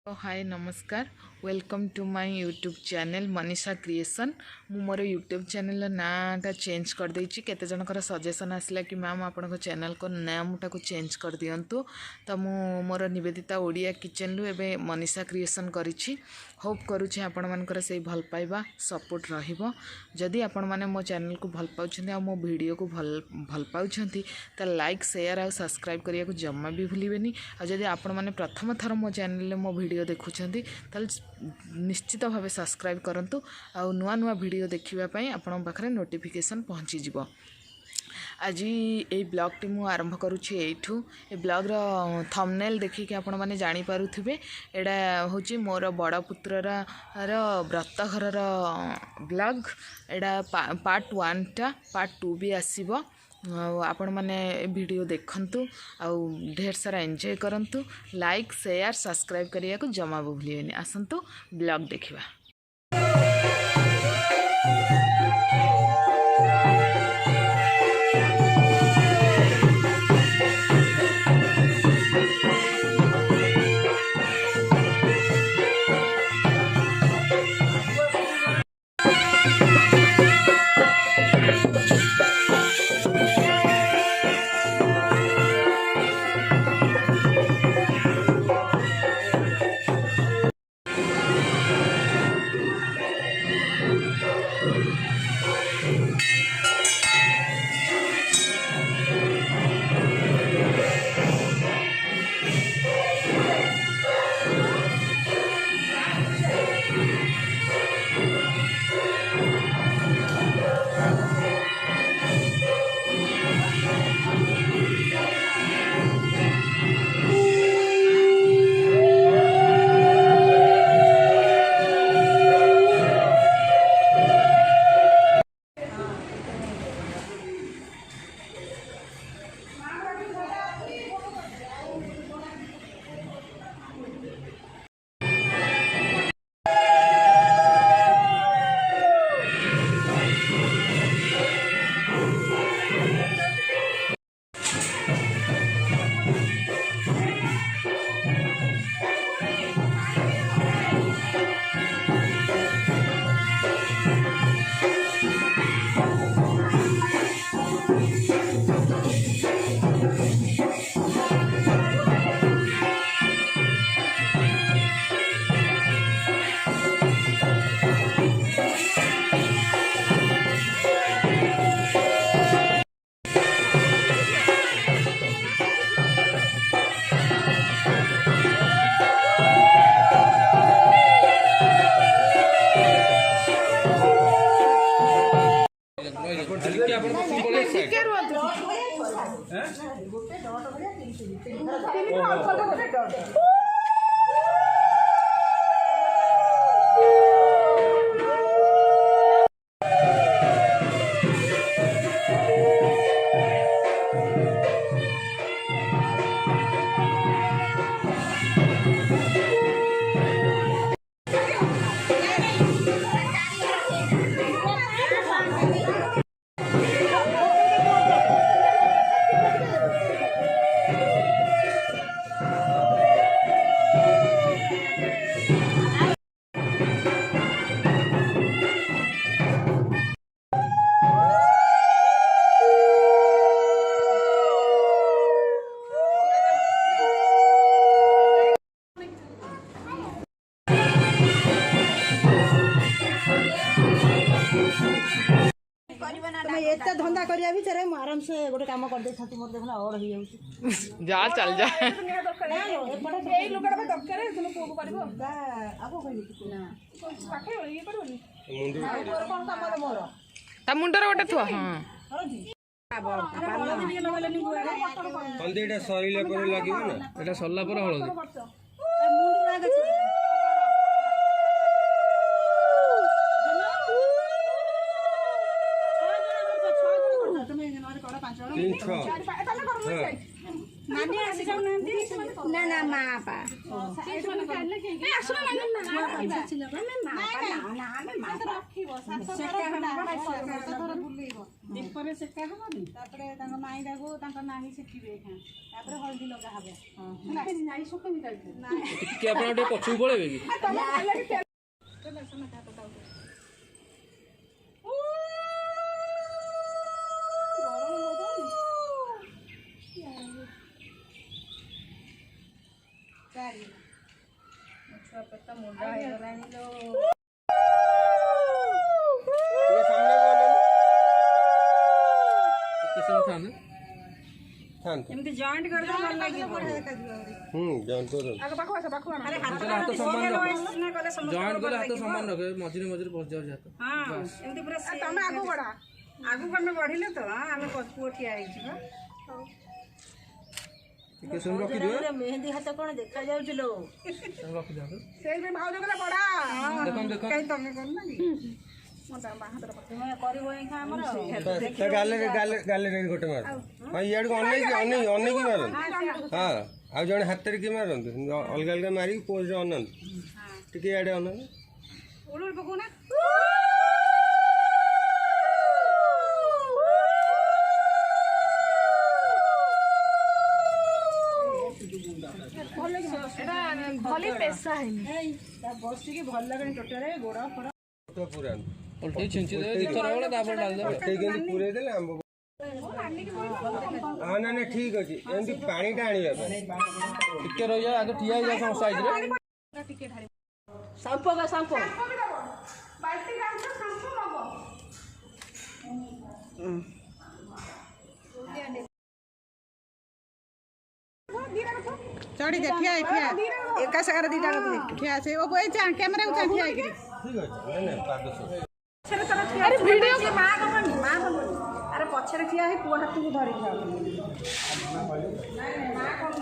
हाय नमस्कार welcome to my YouTube channel Manisha creation मु मोर यूट्यूब चैनल नाटा चेंज कर देछि केते जनकर सजेशन आसला कि मैम आपण चैनल को नामटा को चेंज कर दियंतु तो मु मोर निवेदिता ओडिया किचन रु एबे मनीषा क्रिएशन करिछि होप करूछि आपण मानकर से भल पाइबा सपोर्ट रहिबो जदि आपण माने मो चैनल को भल पाउछन्ती आ मो वीडियो को भल पाउछन्ती त लाइक शेयर आ सब्सक्राइब करिया को जम्मा भी भूलिबेनी आ जदि आपण माने प्रथम थर मो चैनल मो वीडियो देखुछन्ती त निश्चित भाव सब्सक्राइब करंतु आ नुआ नुआ वीडियो देखिबा पई आपण पाखरे नोटिफिकेशन पहुंची जिवो। आज ये ब्लॉग टी मु आरंभ करुछि एठू ए ब्लॉग रो थंबनेल देखि कि आपण माने जानि पारुथिबे एडा होछि मोर बड़ पुत्रर रतघर ब्लॉग एडा पार्ट 1 टा पार्ट 2 भी आसीबो आपण माने वीडियो देखंतु आउ ढेर सारा एंजॉय करंतु लाइक शेयर सब्सक्राइब करिया को जमा भूलिएनी आसंतु ब्लॉग देखिबा। एत धंदा करिया भितर आराम से गोटे काम कर दे छाती मोर देखला और हो जाउची जा चल जा ए लुगड़ा बे दरकार तुम को करबो गा आबो कहि ना पाखे ये करबोनी मुंडर कोन काम मोर ता मुंडर गोटे थुआ हां हल्दी एटा सरीला पर लागिबो ना एटा सरला पर हळदी मुंडर लागे ନାନୀ ଆସି ଯାଉନାହାନ୍ତି ନା ନା ମା ପା ଦୀପରେ ସେକା ହବନି ତାପରେ ତାଙ୍କ ମାଇଁଟାକୁ ତାଙ୍କ ନାହିଁ ସେକିବେ ତାପରେ ହଳଦୀ ଲଗା ହବ ଟିକେ ଆପଣ ଟିକେ ପଛକୁ ପଳେଇବେ କି ଛୁଆ ପେଟ ମୁଣ୍ଡା ହେଇଗଲାଣି ଲୋ ଏମିତି ଜଏଣ୍ଟ କରିଦେଲେ ଭଲ ଲାଗିବ ଜଏଣ୍ଟ କର ଆଗ ପାଖକୁ ଆସ ପାଖକୁ ଆଣ ଆରେ ହାତ ସମାନ ଜଏଣ୍ଟ କଲେ ହାତ ସମାନ ରଖେ ମଝିରେ ମଝିରେ ପଶି ଯାଉଛି ହାତ ହଁ ଏମିତି ପୁରା ତମେ ଆଗକୁ ବଢା ଆଗକୁ ଆମେ ବଢିଲେ ତ ଆମେ ପୁଅ ଠିଆ ହେଇଯିବ ଟିକେ ସୁନ ରଖିଦିଅ ମେହେନ୍ଦି ହାତ କଣ ଦେଖା ଯାଉଛି ଲୋ ରଖିଦିଅ ସେଇ ଭାଉଜ କଲେ ବଢା ଦେଖନ୍ତୁ ଦେଖ କାଇଁ ତମେ କରୁନ କି ତୁମେ କରିବ ଏଇଖା ଆମର ଗାଲେରେ ଗୋଟେ ମାର ହଁ ଇଆଡ଼କୁ ଅନେଇକି ମାରନ୍ତୁ ହଁ ଆଉ ଜଣେ ହାତରେ କିଏ ମାରନ୍ତୁ ଅଲଗା ଅଲଗା ମାରିକି ପୋଜରେ ଅନାନ୍ତୁ ଟିକେ ଇଆଡ଼େ ଅନାନ୍ତୁ ଉଡୁଳି ପକଉନା ଭଲି ପେଶା ହେଇନି ବସିକି ଭଲ ଲାଗେନି ଟୋଟାରେ ଗୋଡ଼ ଫୋଡ଼ ପୁରାନ୍ତୁ ଓଲଟେଇ ଛିଞ୍ଚି ଦେବେ ଦି ଥର ବେଳେ ତାପରେ ଡାଲି ଦେବେ ଓଲଟେଇ କେମିତି ପୁରେଇ ଦେଲେ ଆମ୍ବ ହଁ ନା ଠିକ୍ ଅଛି ଏମିତି ପାଣିଟା ଆଣିବା ପାଇଁ ଟିକେ ରହିବା ଆଗ ଠିଆ ହେଇଯାଅ ସମ ସାଇଜରେ ସାମ୍ପୁ ସାମ୍ପୁ चढ़ी जा ठिया ठिया एका सागर दीटा ठिया से ओ बोई चा कैमरा उचा ठिया ठीक आइकरी ଅଛି ନାଇଁ ପାଦ अरे वीडियो की मां कमनी अरे पछरे ठिया है पुआ हाथ को धरि जाओ मां कोन